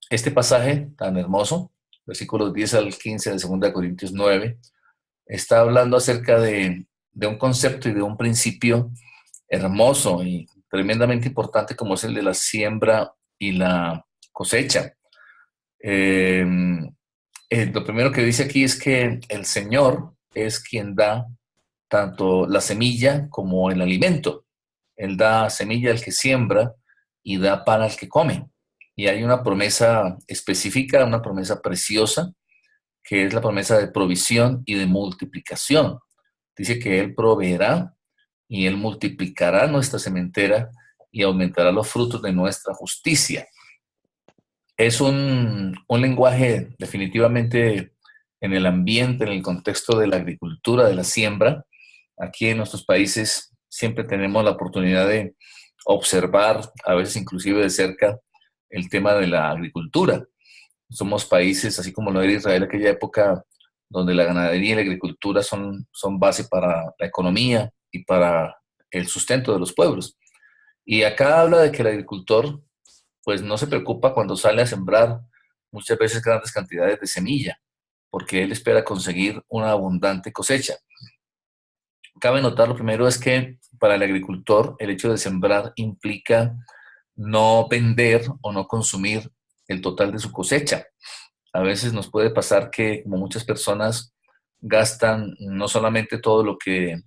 Este pasaje tan hermoso, versículos 10 al 15 de 2 Corintios 9, está hablando acerca de un concepto y de un principio hermoso y tremendamente importante como es el de la siembra y la cosecha. Eh, lo primero que dice aquí es que el Señor es quien da tanto la semilla como el alimento. Él da semilla al que siembra y da pan al que come. Y hay una promesa específica, una promesa preciosa, que es la promesa de provisión y de multiplicación. Dice que Él proveerá y Él multiplicará nuestra sementera y aumentará los frutos de nuestra justicia. Es un lenguaje definitivamente en el ambiente, en el contexto de la agricultura, de la siembra. Aquí en nuestros países siempre tenemos la oportunidad de observar, a veces inclusive de cerca, el tema de la agricultura. Somos países, así como lo era Israel en aquella época, donde la ganadería y la agricultura son base para la economía y para el sustento de los pueblos. Y acá habla de que el agricultor pues no se preocupa cuando sale a sembrar muchas veces grandes cantidades de semilla, porque él espera conseguir una abundante cosecha. Cabe notar lo primero es que para el agricultor el hecho de sembrar implica no vender o no consumir el total de su cosecha. A veces nos puede pasar que como muchas personas gastan no solamente todo lo que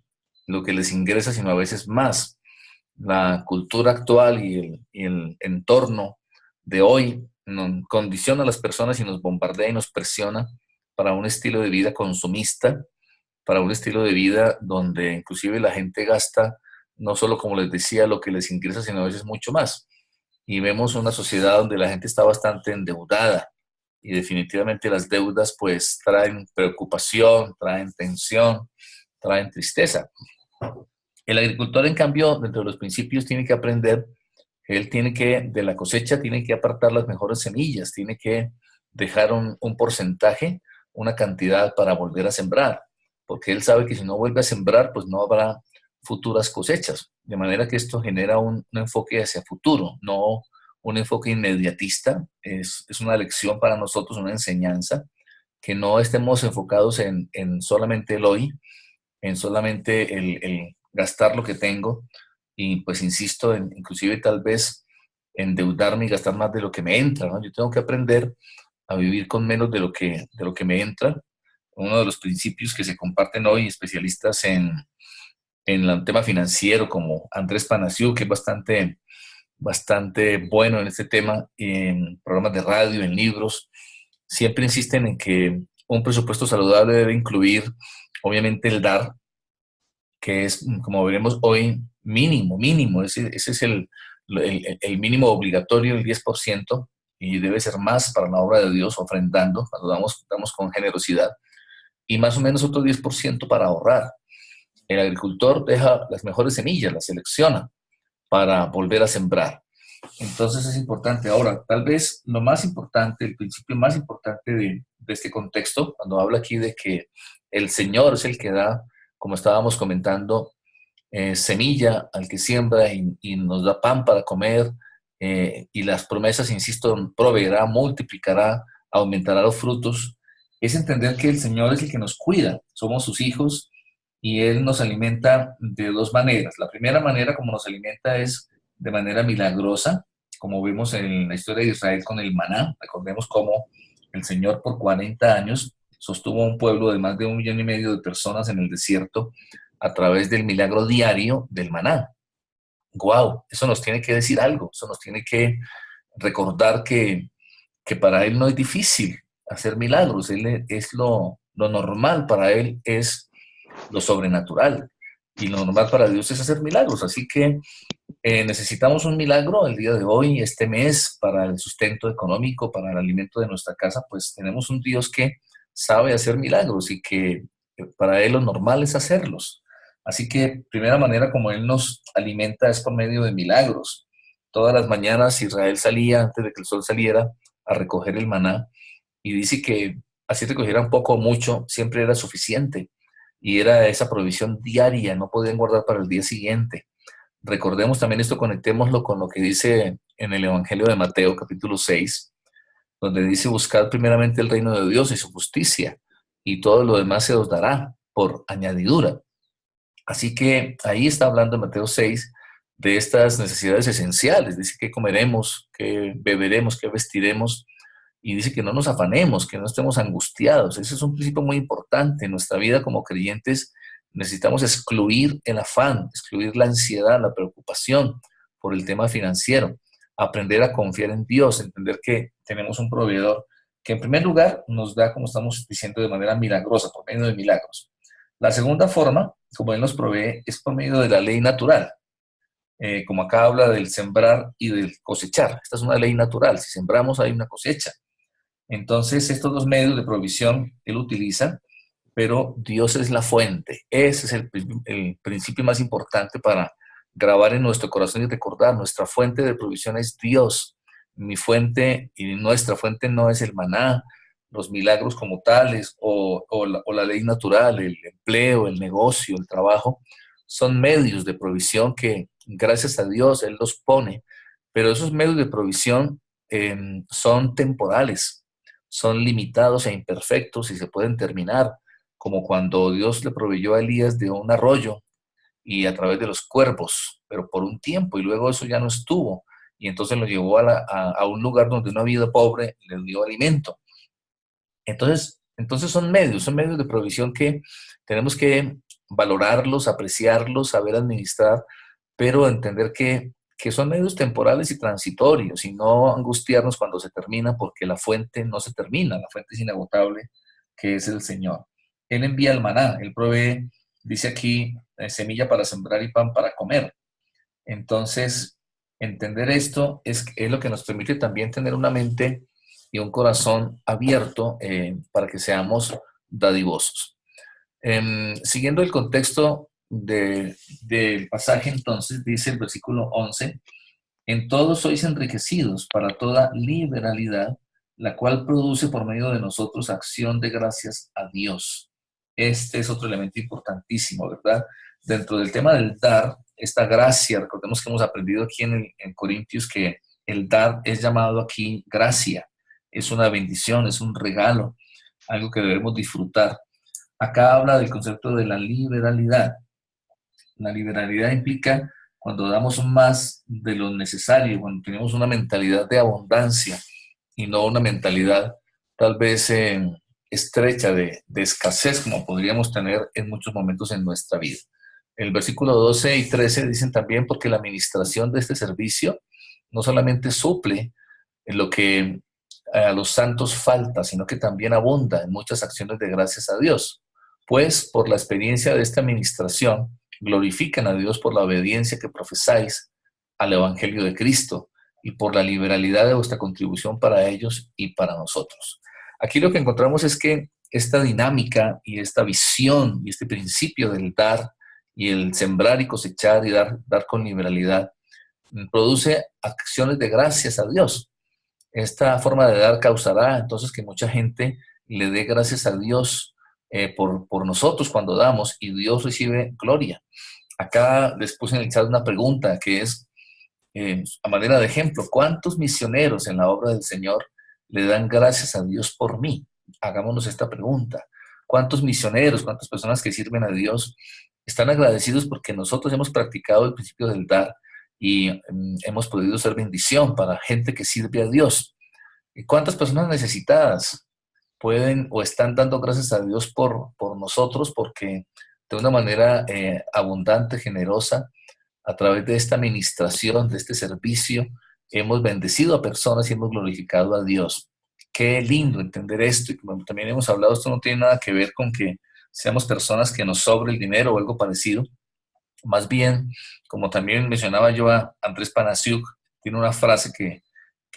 les ingresa, sino a veces más. La cultura actual y el entorno de hoy condiciona a las personas y nos bombardea y nos presiona para un estilo de vida consumista, para un estilo de vida donde inclusive la gente gasta no solo, como les decía, lo que les ingresa, sino a veces mucho más. Y vemos una sociedad donde la gente está bastante endeudada y definitivamente las deudas pues traen preocupación, traen tensión, traen tristeza. El agricultor, en cambio, dentro de los principios, tiene que aprender que él tiene que, de la cosecha, tiene que apartar las mejores semillas, tiene que dejar un porcentaje, una cantidad para volver a sembrar, porque él sabe que si no vuelve a sembrar, pues no habrá futuras cosechas. De manera que esto genera un enfoque hacia futuro, no un enfoque inmediatista. Es una lección para nosotros, una enseñanza, que no estemos enfocados en solamente el hoy, en solamente el gastar lo que tengo y pues insisto en inclusive tal vez endeudarme y gastar más de lo que me entra, ¿no? Yo tengo que aprender a vivir con menos de lo que me entra. Uno de los principios que se comparten hoy especialistas en el tema financiero como Andrés Panassiou, que es bastante bueno en este tema, en programas de radio, en libros, siempre insisten en que un presupuesto saludable debe incluir obviamente el dar, que es, como veremos hoy, mínimo. Ese es el mínimo obligatorio, el 10%, y debe ser más para la obra de Dios, ofrendando, cuando damos con generosidad, y más o menos otro 10% para ahorrar. El agricultor deja las mejores semillas, las selecciona para volver a sembrar. Entonces es importante. Ahora, tal vez lo más importante, el principio más importante de este contexto, cuando habla aquí de que el Señor es el que da, como estábamos comentando, semilla al que siembra y nos da pan para comer, y las promesas, insisto, proveerá, multiplicará, aumentará los frutos, es entender que el Señor es el que nos cuida, somos sus hijos y Él nos alimenta de dos maneras. La primera manera como nos alimenta es de manera milagrosa, como vimos en la historia de Israel con el maná. Recordemos cómo el Señor por 40 años sostuvo a un pueblo de más de 1,5 millones de personas en el desierto a través del milagro diario del maná. ¡Wow! Eso nos tiene que decir algo, eso nos tiene que recordar que para Él no es difícil hacer milagros, él es lo normal para Él es lo sobrenatural. Y lo normal para Dios es hacer milagros. Así que necesitamos un milagro el día de hoy, este mes, para el sustento económico, para el alimento de nuestra casa. Pues tenemos un Dios que sabe hacer milagros y que para Él lo normal es hacerlos. Así que primera manera como Él nos alimenta es por medio de milagros. Todas las mañanas Israel salía antes de que el sol saliera a recoger el maná y dice que así recogieran poco o mucho, siempre era suficiente y era esa provisión diaria, no podían guardar para el día siguiente. Recordemos también esto, conectémoslo con lo que dice en el Evangelio de Mateo, capítulo 6, donde dice: buscad primeramente el reino de Dios y su justicia, y todo lo demás se os dará por añadidura. Así que ahí está hablando en Mateo 6 de estas necesidades esenciales. Dice qué comeremos, qué beberemos, qué vestiremos, y dice que no nos afanemos, que no estemos angustiados. Ese es un principio muy importante. En nuestra vida como creyentes necesitamos excluir el afán, excluir la ansiedad, la preocupación por el tema financiero, aprender a confiar en Dios, entender que tenemos un proveedor que en primer lugar nos da, como estamos diciendo, de manera milagrosa, por medio de milagros. La segunda forma, como Él nos provee, es por medio de la ley natural. Como acá habla del sembrar y del cosechar. Esta es una ley natural. Si sembramos hay una cosecha. Entonces, estos dos medios de provisión Él utiliza, pero Dios es la fuente. Ese es el principio más importante para grabar en nuestro corazón y recordar: nuestra fuente de provisión es Dios. Mi fuente y nuestra fuente no es el maná, los milagros como tales, o la ley natural, el empleo, el negocio, el trabajo. Son medios de provisión que, gracias a Dios, Él los pone, pero esos medios de provisión son temporales, son limitados e imperfectos y se pueden terminar, como cuando Dios le proveyó a Elías de un arroyo y a través de los cuervos, pero por un tiempo, y luego eso ya no estuvo, y entonces lo llevó a un lugar donde una vida pobre le dio alimento. Entonces son medios de provisión que tenemos que valorarlos, apreciarlos, saber administrar, pero entender que son medios temporales y transitorios, y no angustiarnos cuando se termina, porque la fuente no se termina, la fuente es inagotable, que es el Señor. Él envía el maná, Él provee, dice aquí, semilla para sembrar y pan para comer. Entonces, entender esto es lo que nos permite también tener una mente y un corazón abierto, para que seamos dadivosos. Siguiendo el contexto del pasaje, entonces, dice el versículo 11: en todos sois enriquecidos para toda liberalidad, la cual produce por medio de nosotros acción de gracias a Dios. Este es otro elemento importantísimo, ¿verdad? Dentro del tema del dar, esta gracia, recordemos que hemos aprendido aquí en Corintios que el dar es llamado aquí gracia, es una bendición, es un regalo, algo que debemos disfrutar. Acá habla del concepto de la liberalidad. La liberalidad implica cuando damos más de lo necesario, cuando tenemos una mentalidad de abundancia y no una mentalidad tal vez estrecha de escasez, como podríamos tener en muchos momentos en nuestra vida. El versículo 12 y 13 dicen también: porque la administración de este servicio no solamente suple en lo que a los santos falta, sino que también abunda en muchas acciones de gracias a Dios. Pues por la experiencia de esta administración, glorifican a Dios por la obediencia que profesáis al Evangelio de Cristo y por la liberalidad de vuestra contribución para ellos y para nosotros. Aquí lo que encontramos es que esta dinámica y esta visión y este principio del dar y el sembrar y cosechar y dar con liberalidad produce acciones de gracias a Dios. Esta forma de dar causará entonces que mucha gente le dé gracias a Dios por nosotros cuando damos, y Dios recibe gloria. Acá les puse en el chat una pregunta que es, a manera de ejemplo: ¿cuántos misioneros en la obra del Señor le dan gracias a Dios por mí? Hagámonos esta pregunta. ¿Cuántos misioneros, cuántas personas que sirven a Dios están agradecidos porque nosotros hemos practicado el principio del dar y hemos podido ser bendición para gente que sirve a Dios? ¿Y cuántas personas necesitadas pueden o están dando gracias a Dios por nosotros, porque de una manera abundante, generosa, a través de esta administración, de este servicio, hemos bendecido a personas y hemos glorificado a Dios? Qué lindo entender esto. Y como también hemos hablado, esto no tiene nada que ver con que seamos personas que nos sobre el dinero o algo parecido. Más bien, como también mencionaba yo a Andrés Panasiuk, tiene una frase que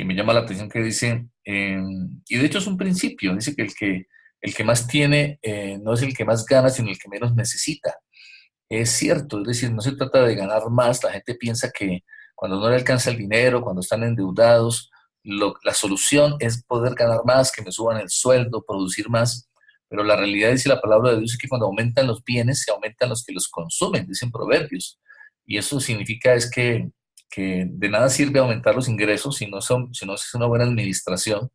me llama la atención, que dice, y de hecho es un principio: dice que el que más tiene no es el que más gana, sino el que menos necesita. Es cierto, es decir, no se trata de ganar más. La gente piensa que cuando no le alcanza el dinero, cuando están endeudados, la solución es poder ganar más, que me suban el sueldo, producir más. Pero la realidad, dice la palabra de Dios, es que cuando aumentan los bienes, se aumentan los que los consumen, dicen Proverbios. Y eso significa es que de nada sirve aumentar los ingresos si no se hace una buena administración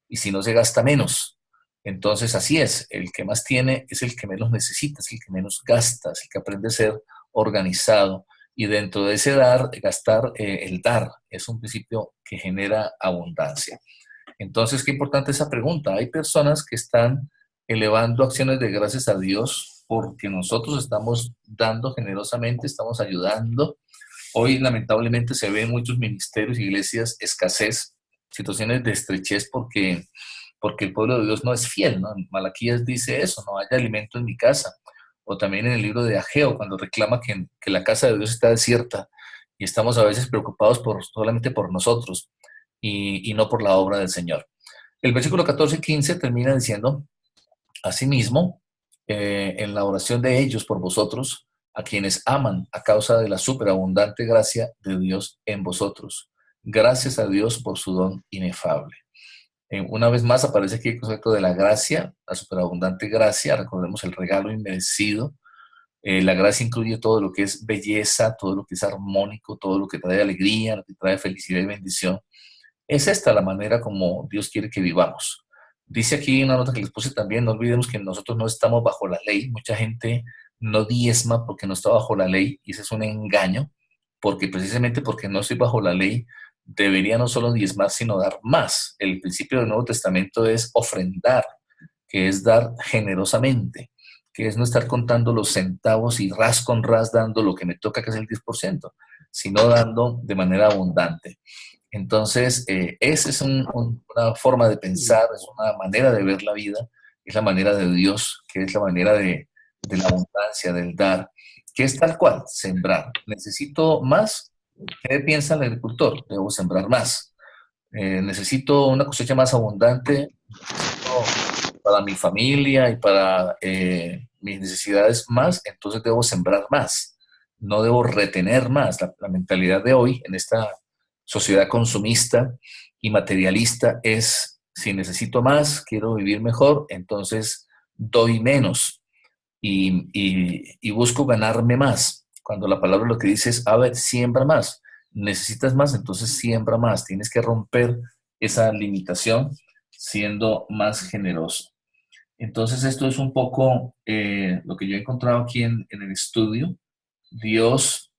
y si no se gasta menos. Entonces, así es, el que más tiene es el que menos necesita, es el que menos gasta, es el que aprende a ser organizado. Y dentro de ese dar, gastar, el dar es un principio que genera abundancia. Entonces, qué importante esa pregunta. Hay personas que están elevando acciones de gracias a Dios porque nosotros estamos dando generosamente, estamos ayudando. Hoy, lamentablemente, se ve en muchos ministerios, iglesias, escasez, situaciones de estrechez porque el pueblo de Dios no es fiel, ¿no? Malaquías dice eso, no haya alimento en mi casa. O también en el libro de Ageo, cuando reclama que la casa de Dios está desierta y estamos a veces preocupados solamente por nosotros y no por la obra del Señor. El versículo 14 y 15 termina diciendo, asimismo, en la oración de ellos por vosotros, a quienes aman a causa de la superabundante gracia de Dios en vosotros. Gracias a Dios por su don inefable. Una vez más aparece aquí el concepto de la gracia, la superabundante gracia, recordemos el regalo inmerecido. La gracia incluye todo lo que es belleza, todo lo que es armónico, todo lo que trae alegría, lo que trae felicidad y bendición. Es esta la manera como Dios quiere que vivamos. Dice aquí una nota que les puse también, no olvidemos que nosotros no estamos bajo la ley. Mucha gente no diezma porque no está bajo la ley y ese es un engaño, porque precisamente porque no estoy bajo la ley, debería no solo diezmar, sino dar más. El principio del Nuevo Testamento es ofrendar, que es dar generosamente, que es no estar contando los centavos y ras con ras dando lo que me toca, que es el 10%, sino dando de manera abundante. Entonces, esa es una forma de pensar, es una manera de ver la vida, es la manera de Dios, que es la manera de la abundancia, del dar, que es tal cual, sembrar. ¿Necesito más? ¿Qué piensa el agricultor? Debo sembrar más. ¿Necesito una cosecha más abundante? ¿Necesito para mi familia y para mis necesidades más? Entonces debo sembrar más. No debo retener más. La mentalidad de hoy en esta sociedad consumista y materialista es, si necesito más, quiero vivir mejor, entonces doy menos y busco ganarme más. Cuando la palabra lo que dice es, a ver, siembra más. Necesitas más, entonces siembra más. Tienes que romper esa limitación siendo más generoso. Entonces esto es un poco lo que yo he encontrado aquí en el estudio. Dios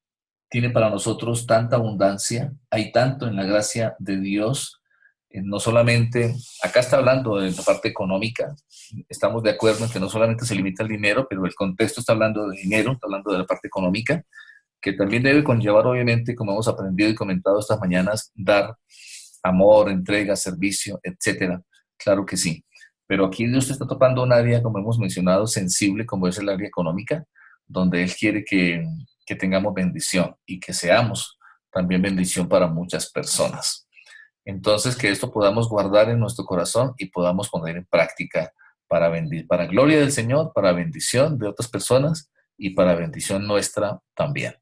tiene para nosotros tanta abundancia, hay tanto en la gracia de Dios, no solamente, acá está hablando de la parte económica, estamos de acuerdo en que no solamente se limita el dinero, pero el contexto está hablando de dinero, está hablando de la parte económica, que también debe conllevar, obviamente, como hemos aprendido y comentado estas mañanas, dar amor, entrega, servicio, etcétera. Claro que sí. Pero aquí Dios te está topando un área, como hemos mencionado, sensible, como es el área económica, donde Él quiere que tengamos bendición y que seamos también bendición para muchas personas. Entonces, que esto podamos guardar en nuestro corazón y podamos poner en práctica para gloria del Señor, para bendición de otras personas y para bendición nuestra también.